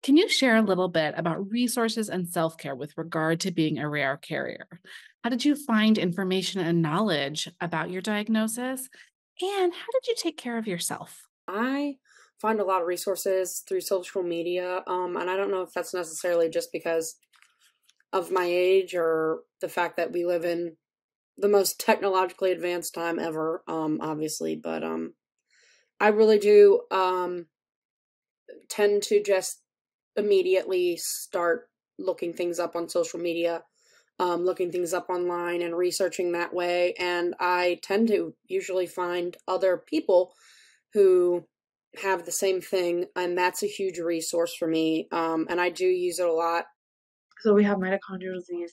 Can you share a little bit about resources and self care with regard to being a rare carrier? How did you find information and knowledge about your diagnosis? And how did you take care of yourself? I find a lot of resources through social media, and I don't know if that's necessarily just because of my age or the fact that we live in the most technologically advanced time ever, obviously, but I really do tend to just immediately start looking things up on social media, looking things up online and researching that way. And I tend to usually find other people who have the same thing, and that's a huge resource for me. And I do use it a lot. So we have mitochondrial disease,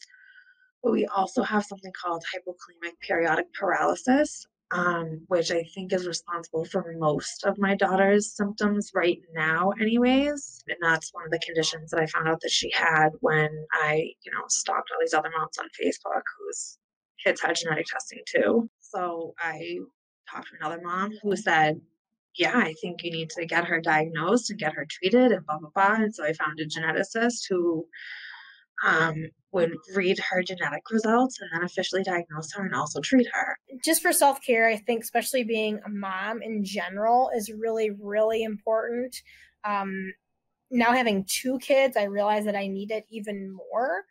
but we also have something called hypokalemic periodic paralysis, which I think is responsible for most of my daughter's symptoms right now, anyways. And that's one of the conditions that I found out that she had when I stalked all these other moms on Facebook whose kids had genetic testing too. So I talked to another mom who said, yeah, I think you need to get her diagnosed and get her treated and blah, blah, blah. And so I found a geneticist who would read her genetic results and then officially diagnose her and also treat her. Just for self care, I think, especially being a mom in general, is really, really important. Now having two kids, I realize that I need it even more.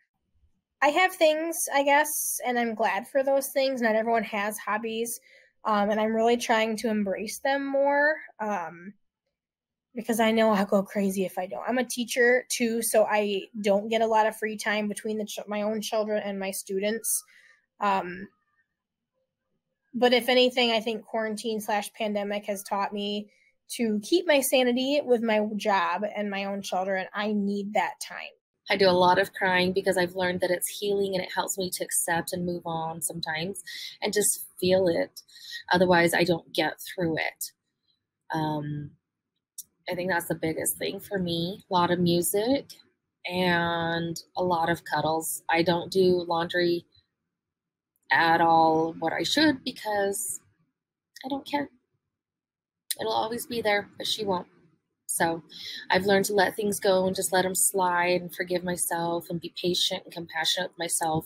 I have things, I guess, and I'm glad for those things. Not everyone has hobbies, and I'm really trying to embrace them more. Because I know I'll go crazy if I don't. I'm a teacher too, so I don't get a lot of free time between my own children and my students. But if anything, I think quarantine/pandemic has taught me to keep my sanity with my job and my own children. I need that time. I do a lot of crying because I've learned that it's healing and it helps me to accept and move on sometimes and just feel it. Otherwise, I don't get through it. I think that's the biggest thing for me. A lot of music and a lot of cuddles. I don't do laundry at all what I should because I don't care. It'll always be there, but she won't. So I've learned to let things go and just let them slide and forgive myself and be patient and compassionate with myself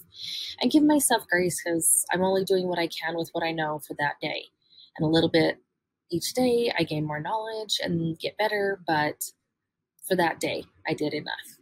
and give myself grace because I'm only doing what I can with what I know for that day. And a little bit each day I gain more knowledge and get better, but for that day I did enough.